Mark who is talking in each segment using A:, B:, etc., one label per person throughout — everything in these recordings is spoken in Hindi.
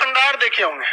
A: खंडहर देखे होंगे,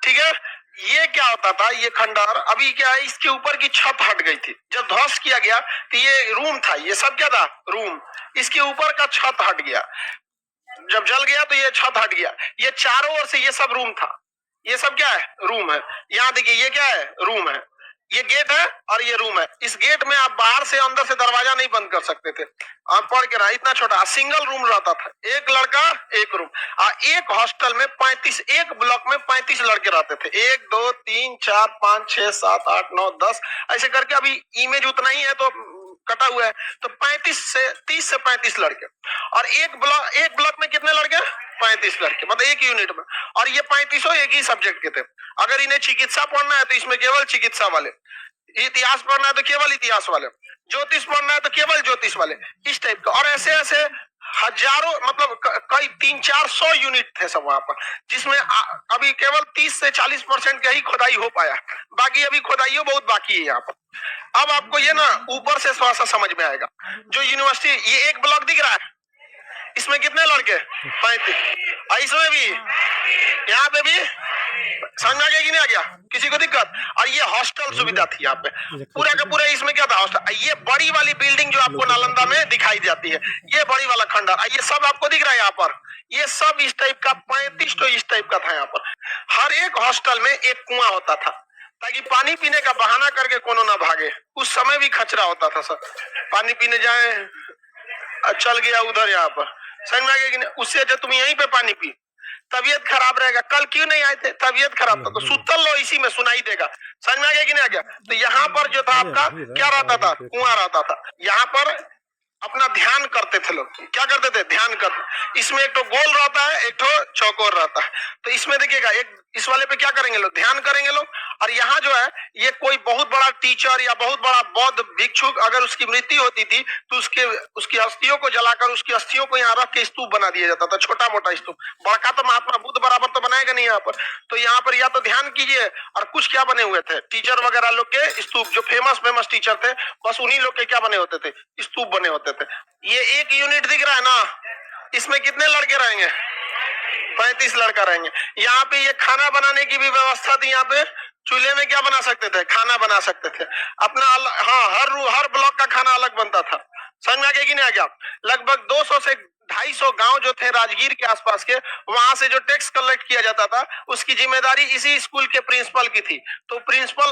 A: ठीक है। ये क्या होता था, ये खंडहर अभी क्या है, इसके ऊपर की छत हट गई थी जब ध्वस्त किया गया, तो ये रूम था, ये सब क्या था, रूम। इसके ऊपर का छत हट गया, जब जल गया तो ये छत हट गया, ये चारों ओर से ये सब रूम था, ये सब क्या है, रूम है। यहाँ देखिए ये क्या है, रूम है, ये गेट है और ये रूम है। इस गेट में आप बाहर से अंदर से दरवाजा नहीं बंद कर सकते थे, आप पढ़ के रहा, इतना छोटा सिंगल रूम रहता था, एक लड़का एक रूम। एक हॉस्टल में 35, एक ब्लॉक में 35 लड़के रहते थे, 1 2 3 4 5 6 7 8 9 10 ऐसे करके, अभी इमेज उतना ही है तो कटा हुआ है, तो 30 से 35 लड़के। और एक ब्लॉक में कितने लड़के, 35 लड़के, मतलब एक यूनिट में। और ये 35 एक ही सब्जेक्ट के थे। अगर इन्हें चिकित्सा पढ़ना है तो इसमें केवल चिकित्सा वाले, इतिहास पढ़ना है तो केवल इतिहास वाले, ज्योतिष पढ़ना है तो केवल ज्योतिष वाले, इस टाइप का। और ऐसे ऐसे हजारों, मतलब कई 300-400 यूनिट थे सब वहां पर, जिसमें अभी केवल 30 से 40% का ही खुदाई हो पाया, बाकी अभी खुदाई बहुत बाकी है यहाँ पर। अब आपको ये ना ऊपर से थोड़ा सा समझ में आएगा। जो यूनिवर्सिटी, ये एक ब्लॉक दिख रहा है, इसमें कितने लड़के, 35, इसमें भी, यहाँ पे भी, समझ में आ गया कि नहीं आ गया, किसी को दिक्कत। और ये हॉस्टल सुविधा थी यहाँ पे, पूरा का पूरा। इसमें क्या था, हॉस्टल। ये बड़ी वाली बिल्डिंग जो आपको नालंदा में दिखाई जाती है, ये बड़ी वाला खंडर, ये सब आपको दिख रहा है यहाँ पर, ये सब इस टाइप का 35 तो इस टाइप का था यहाँ पर। हर एक हॉस्टल में एक कुआं होता था, ताकि पानी पीने का बहाना करके कोनो ना भागे। उस समय भी खचरा होता था सर, पानी पीने जाए, चल गया उधर, यहाँ पर समझ में आ गया कि नहीं। उससे जो तुम यहीं पे पानी पी, तबीयत खराब रहेगा। कल क्यों नहीं आए थे, तबीयत खराब था, तो सुतल लो, इसी में सुनाई देगा। समझ में आ गया कि नहीं आ गया। तो यहाँ पर जो था आपका क्या रहता था, कुआं रहता था। यहाँ पर अपना ध्यान करते थे लोग, क्या करते थे, ध्यान करते। इसमें एक तो गोल रहता है, एक तो चौकोर रहता है। तो इसमें देखिएगा, एक इस वाले पे क्या करेंगे लोग, ध्यान करेंगे लोग। और यहाँ जो है, ये कोई बहुत बड़ा टीचर या बहुत बड़ा बौद्ध भिक्षुक अगर उसकी मृत्यु होती थी, तो उसकी अस्थियों को जलाकर उसकी अस्थियों को यहाँ रख के स्तूप बना दिया जाता था, छोटा मोटा स्तूप। बड़का तो महात्मा बुद्ध बराबर तो बनाएगा नहीं यहाँ पर। तो यहाँ पर या तो ध्यान कीजिए, और कुछ क्या बने हुए थे, टीचर वगैरह लोग के स्तूप, जो फेमस टीचर थे, बस उन्हीं लोग के क्या बने होते थे, स्तूप बने होते थे। ये एक यूनिट दिख रहा है ना, इसमें कितने लड़के रहेंगे, 35 लड़का रहेंगे। यहाँ पे ये खाना बनाने की भी व्यवस्था थी। यहाँ पे चूल्हे में क्या बना सकते थे, खाना बना सकते थे अपना। हाँ, हर ब्लॉक का खाना अलग बनता था। समझ में आ गया कि नहीं आ गया। लगभग 200 से 250 गांव जो थे राजगीर के आसपास के, वहां से जो टैक्स कलेक्ट किया जाता था, उसकी जिम्मेदारी इसी स्कूल के प्रिंसिपल की थी। तो प्रिंसिपल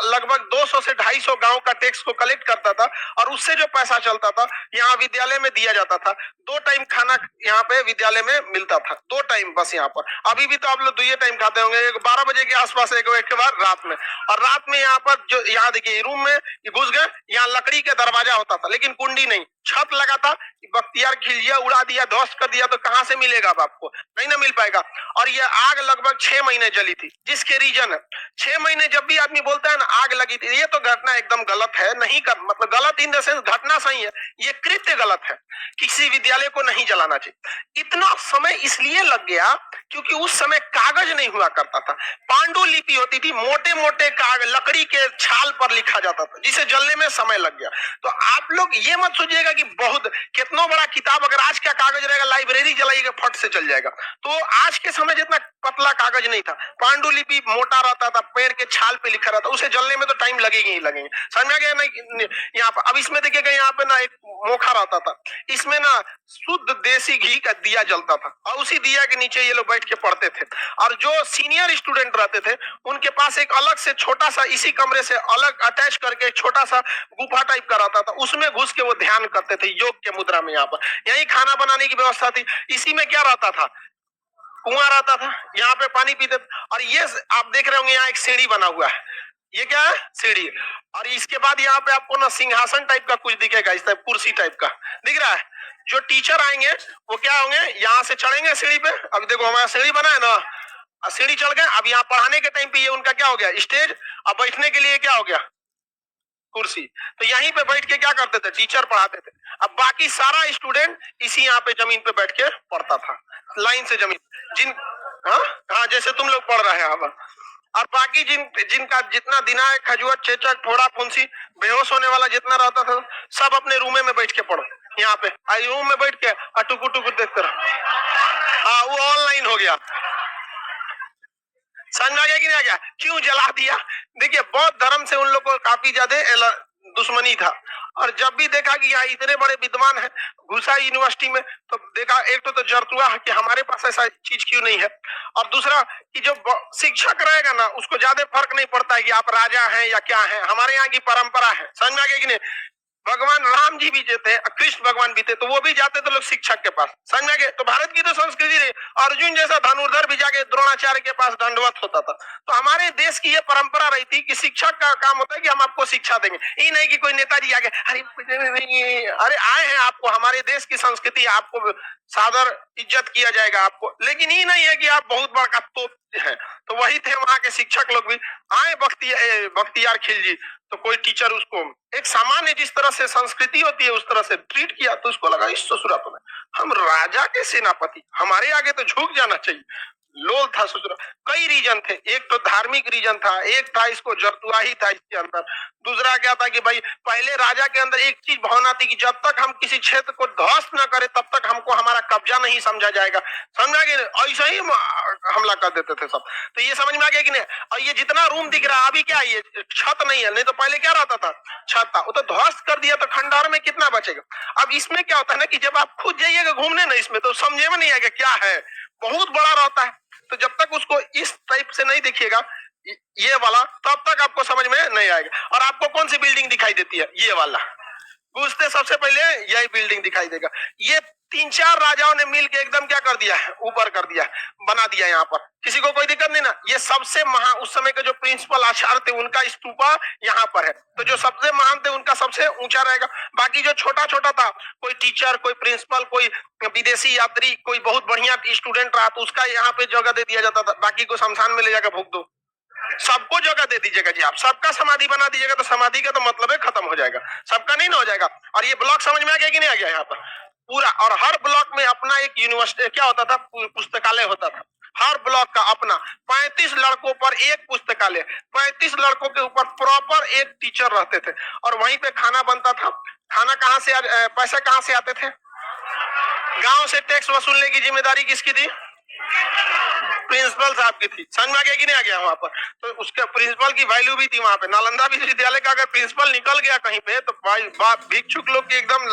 A: लगभग 200 से 250 गांव का टैक्स को कलेक्ट करता था, और उससे जो पैसा चलता था यहाँ विद्यालय में दिया जाता था। 2 टाइम खाना यहाँ पे विद्यालय में मिलता था, 2 टाइम बस। यहाँ पर अभी भी तो आप लोग 2 टाइम खाते होंगे, एक 12 बजे के आसपास, एक के बाद रात में। और रात में यहाँ पर जो, यहाँ देखिए रूम में घुस गए, यहाँ लकड़ी का दरवाजा होता था, लेकिन कुंडी नहीं, छत लगा था। बख्तियार खिलजिया उड़ा दिया, ध्वस्त कर दिया, तो कहां से मिलेगा अब आपको, नहीं ना मिल पाएगा। और ये आग लगभग 6 महीने जली थी, जिसके रीजन है 6 महीने। जब भी आदमी बोलता है ना आग लगी थी, ये तो घटना एकदम गलत है, नहीं कर, मतलब गलत इन द सेंस, घटना सही है, ये कृत्य गलत है। किसी विद्यालय को नहीं जलाना चाहिए। इतना समय इसलिए लग गया क्योंकि उस समय कागज नहीं हुआ करता था, पांडुलिपि होती थी, मोटे मोटे कागज, लकड़ी के छाल पर लिखा जाता था, जिसे जलने में समय लग गया। तो आप लोग ये मत सोचिएगा कि बहुत कितना बड़ा किताब, अगर आज का कागज रहेगा, लाइब्रेरी जलाइएगा, फट से चल जाएगा। तो आज के समय जितना पतला कागज नहीं था, पांडुलिपि मोटा रहता था, पेड़ के छाल पे लिखा रहता, उसे जलने में तो टाइम लगेगी ही लगेंगे। समझ में आ गया ना। यहाँ पर अब इसमें देखिएगा, यहाँ पे ना एक मोखा रहता था, इसमें ना शुद्ध देसी घी का दिया जलता था, और उसी दिया के नीचे ये लोग बैठ के पढ़ते थे। और जो सीनियर स्टूडेंट रहते थे, उनके पास एक अलग से छोटा सा, इसी कमरे से अलग अटैच करके एक छोटा सा गुफा टाइप का रहता था, उसमें घुस के वो ध्यान करते थे योग के मुद्रा में। यहाँ पर यही खाना बनाने की व्यवस्था थी। इसी में क्या रहता था, कुआं रहता था, यहाँ पे पानी पीते। और ये आप देख रहे होंगे, यहाँ एक सीढ़ी बना हुआ है, ये क्या है, सीढ़ी। और इसके बाद यहाँ पे आपको ना सिंहासन टाइप का कुछ दिखेगा, इस टाइप कुर्सी टाइप का दिख रहा है। जो टीचर आएंगे वो क्या होंगे, यहाँ से चढ़ेंगे सीढ़ी पे। अब देखो हमारा सीढ़ी बना है ना, सीढ़ी चढ़ गए। अब यहाँ पढ़ाने के टाइम पे ये उनका क्या हो गया, स्टेज। अब बैठने के लिए क्या हो गया, कुर्सी। तो यहीं पे बैठ के क्या करते थे, टीचर पढ़ाते थे। अब बाकी सारा स्टूडेंट इसी यहाँ पे जमीन पे बैठ के पढ़ता था, लाइन से जमीन। हाँ, जैसे तुम लोग पढ़ रहे हैं अब। और बाकी जिनका जितना दिना खजुआत, चेचक, फोड़ा, फुंसी, बेहोश होने वाला जितना रहता था, सब अपने रूमे में बैठ के पढ़ो। यहाँ पे रूम में बैठ के टुकु टुकु देखते रहो। हाँ, वो ऑनलाइन हो गया। समझ में आ गया कि नहीं आ गया? क्यों जला दिया? देखिए बौद्ध धर्म से उन लोग को काफी ज्यादा दुश्मनी था, और जब भी देखा कि यहाँ इतने बड़े विद्वान हैं, घुसा यूनिवर्सिटी में, तो देखा एक तो जरतुआ है कि हमारे पास ऐसा चीज क्यों नहीं है, और दूसरा कि जो शिक्षक रहेगा ना उसको ज्यादा फर्क नहीं पड़ता है कि आप राजा हैं या क्या हैं, हमारे यहाँ की परंपरा है। समझ में आ गया कि नहीं? भगवान राम जी भी थे, कृष्ण भगवान भी थे, तो वो भी जाते थे लोग शिक्षक के पास। समझ में आ गया? तो भारत की तो संस्कृति रही, अर्जुन जैसा धनुर्धर भी जाके द्रोणाचार्य के पास दंडवत होता था। तो हमारे देश की ये परंपरा रही थी कि शिक्षक का काम होता है कि हम आपको शिक्षा देंगे, ये नहीं कि कोई नेताजी आगे अरे आए हैं, आपको हमारे देश की संस्कृति, आपको सादर इज्जत किया जाएगा आपको, लेकिन ये नहीं है कि आप बहुत बड़ा तोप है। तो वही थे वहां के शिक्षक लोग भी। आए बख्तियार खिलजी, तो कोई टीचर उसको एक सामान्य जिस तरह से संस्कृति होती है उस तरह से ट्रीट किया, तो उसको लगा इस ससुरात में हम राजा के सेनापति, हमारे आगे तो झुक जाना चाहिए। लोल था ससुरा। कई रीजन थे, एक तो धार्मिक रीजन था, एक था इसको जरतुआ ही था इसके अंदर, दूसरा क्या था कि भाई पहले राजा के अंदर एक चीज भावना थी कि जब तक हम किसी क्षेत्र को ध्वस्त न करें तब तक हमको हमारा कब्जा नहीं समझा जाएगा। समझा कि ऐसा ही हमला कर देते थे सब। तो ये समझ में आ गया कि नहीं? और ये जितना रूम दिख रहा है अभी क्या ये छत नहीं है, नहीं तो पहले क्या रहता था? छत था, वो तो ध्वस्त कर दिया, तो खंडहर में कितना बचेगा? अब इसमें क्या होता है ना कि जब आप खुद जाइएगा घूमने ना इसमें, तो समझे में नहीं आएगा क्या है, बहुत बड़ा रहता है। तो जब तक उसको इस टाइप से नहीं देखिएगा ये वाला, तब तक आपको समझ में नहीं आएगा। और आपको कौन सी बिल्डिंग दिखाई देती है? ये वाला। घुसते सबसे पहले यही बिल्डिंग दिखाई देगा। ये 3-4 राजाओं ने मिलकर एकदम क्या कर दिया है, ऊपर कर दिया, बना दिया। यहाँ पर किसी को कोई दिक्कत नहीं ना। ये सबसे महान उस समय के जो प्रिंसिपल आचार्य थे उनका स्तूपा यहाँ पर है, तो जो सबसे महान थे उनका सबसे ऊंचा रहेगा। बाकी जो छोटा छोटा था, कोई टीचर, कोई प्रिंसिपल, कोई विदेशी यात्री, कोई बहुत बढ़िया स्टूडेंट रहा, तो उसका यहाँ पे जगह दे दिया जाता था। बाकी को शमशान में ले जाकर फूक दो, सबको जगह दे दीजिएगा जी। आप सबका समाधि बना दीजिएगा, तो समाधि का तो मतलब है खत्म हो जाएगा, सबका नहीं ना हो जाएगा। और ये ब्लॉक समझ में आ गया कि नहीं आ गया? यहाँ पर पूरा, और हर ब्लॉक में अपना एक यूनिवर्सिटी क्या होता था, पुस्तकालय होता था। हर ब्लॉक का अपना 35 लड़कों पर एक पुस्तकालय, 35 लड़कों के ऊपर प्रॉपर एक टीचर रहते थे, और वहीं पे खाना बनता था। खाना कहाँ से पैसे कहाँ से आते थे? गांव से टैक्स वसूलने की जिम्मेदारी किसकी थी? प्रिंसिपल साहब की थी। समझ में आ गया कि नहीं आ गया? वहां पर तो उसके प्रिंसिपल की वैल्यू भी थी। वहां पे नालंदा विश्वविद्यालय का अगर प्रिंसिपल निकल गया कहीं पे, तो भाई बाप भिक्षुक लोग की एकदम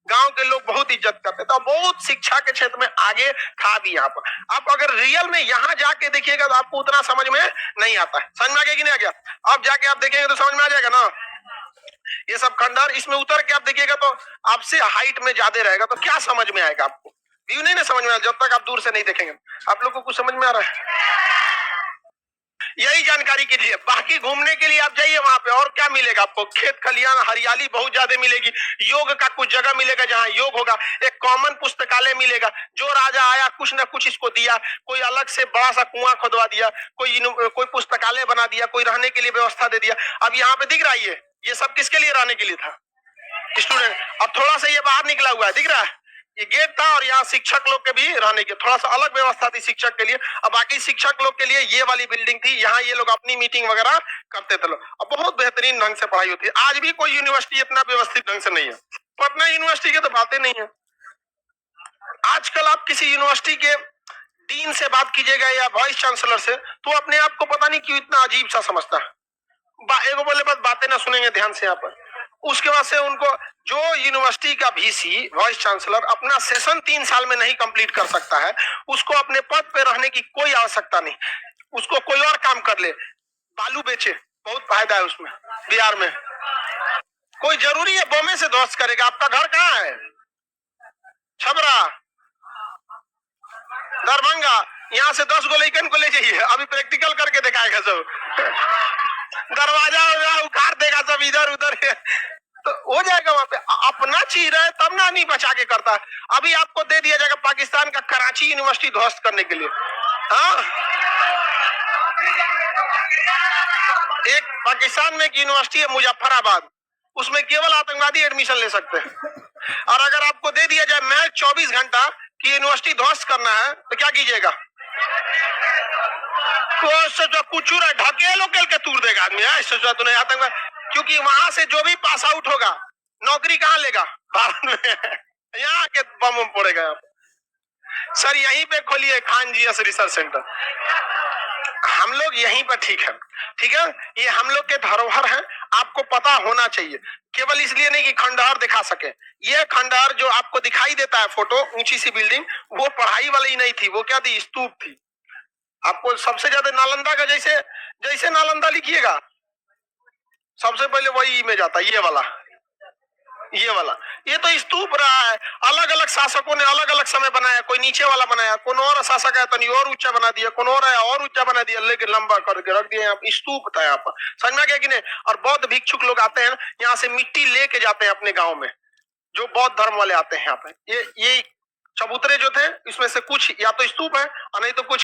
A: गांव के लोग बहुत इज्जत करते, तो बहुत शिक्षा के क्षेत्र में आगे था भी यहाँ पर। आप अगर रियल में यहाँ जाके देखिएगा तो आपको उतना समझ में नहीं आता है। समझ में आ गया कि नहीं आ गया? अब जाके आप देखेंगे तो समझ में आ जाएगा ना। ये सब खंडहर, इसमें उतर के आप देखिएगा तो आपसे हाइट में ज्यादा रहेगा, तो क्या समझ में आएगा आपको? व्यू नहीं ना समझ में आएगा जब तक आप दूर से नहीं देखेंगे। आप लोग को कुछ समझ में आ रहा है? यही जानकारी के लिए, बाकी घूमने के लिए आप जाइए वहां पे, और क्या मिलेगा आपको? खेत खलियान, हरियाली बहुत ज्यादा मिलेगी। योग का कुछ जगह मिलेगा जहाँ योग होगा। एक कॉमन पुस्तकालय मिलेगा, जो राजा आया कुछ ना कुछ इसको दिया, कोई अलग से बड़ा सा कुआं खुदवा दिया, कोई पुस्तकालय बना दिया, कोई रहने के लिए व्यवस्था दे दिया। अब यहाँ पे दिख रहा है ये सब किसके लिए रहने के लिए था? स्टूडेंट। अब थोड़ा सा ये बाहर निकला हुआ है, दिख रहा है? ये गेट था, और यहाँ शिक्षक लोग के भी रहने की थोड़ा सा अलग व्यवस्था थी शिक्षक के लिए। अब बाकी शिक्षक लोग के लिए ये वाली बिल्डिंग थी, यहाँ ये लोग अपनी मीटिंग वगैरह करते थे लोग। अब बहुत बेहतरीन ढंग से पढ़ाई होती है। आज भी कोई यूनिवर्सिटी इतना व्यवस्थित ढंग से नहीं है। पटना यूनिवर्सिटी की तो बातें नहीं है। आजकल आप किसी यूनिवर्सिटी के डीन से बात कीजिएगा या वाइस चांसलर से, तो अपने आप को पता नहीं क्यों इतना अजीब सा समझता है। एगो बोले बस बातें ना सुनेंगे ध्यान से यहाँ पर। उसके बाद से उनको जो यूनिवर्सिटी का वीसी वाइस चांसलर अपना सेशन 3 साल में नहीं कंप्लीट कर सकता है, उसको अपने पद पे रहने की कोई आवश्यकता नहीं। उसको कोई और काम कर ले, बालू बेचे, बहुत फायदा है उसमें। बिहार में कोई जरूरी है बॉम्बे से ध्वस्त करेगा? आपका घर कहाँ है? छबरा, दरभंगा। यहाँ से 10 गो लड़कन को ले जाइए, अभी प्रैक्टिकल करके दिखाएगा सब। दरवाजा उखाड़ देगा सब इधर उधर, तो हो जाएगा वहां पे। अपना चीज है तब ना नहीं बचा के करता है। अभी आपको दे दिया जाएगा पाकिस्तान का कराची यूनिवर्सिटी ध्वस्त करने के लिए। हाँ, एक पाकिस्तान में एक यूनिवर्सिटी है मुजफ्फराबाद, उसमें केवल आतंकवादी एडमिशन ले सकते हैं। और अगर आपको दे दिया जाए मैच 24 घंटा की यूनिवर्सिटी ध्वस्त करना है, तो क्या कीजिएगा? तो कुछ ढकेलो के तूर देगा आदमी। तूने आतंकवाद, क्योंकि वहां से जो भी पास आउट होगा नौकरी कहाँ लेगा? भारत में। यहाँ के बम पड़ेगा। यहाँ सर यहीं पे खोलिए खान जी रिसर्च सेंटर। हम लोग यहीं पर ठीक है। ठीक है, ये हम लोग के धरोहर है, आपको पता होना चाहिए। केवल इसलिए नहीं कि खंडहर दिखा सके, ये खंडहर जो आपको दिखाई देता है फोटो, ऊंची सी बिल्डिंग, वो पढ़ाई वाली नहीं थी, वो क्या थी, स्तूप थी। आपको सबसे ज्यादा नालंदा का, जैसे जैसे नालंदा लिखिएगा सबसे पहले वही इमेज आता है, ये वाला, ये वाला। ये तो स्तूप रहा है, अलग अलग शासकों ने अलग अलग समय बनाया, कोई नीचे वाला बनाया, कौन और शासक है तो नहीं और ऊंचा बना दिया, कौन और है और ऊंचा बना दिया, लेकिन लंबा करके रख दिया यहाँ पे, स्तूप था यहाँ पर। समझ में आ गया कि नहीं? और बौद्ध भिक्षुक लोग आते हैं यहाँ से मिट्टी लेके जाते हैं अपने गाँव में, जो बौद्ध धर्म वाले आते हैं यहाँ पे। ये चबूतरे जो थे इसमें से कुछ या तो स्तूप है और नहीं तो कुछ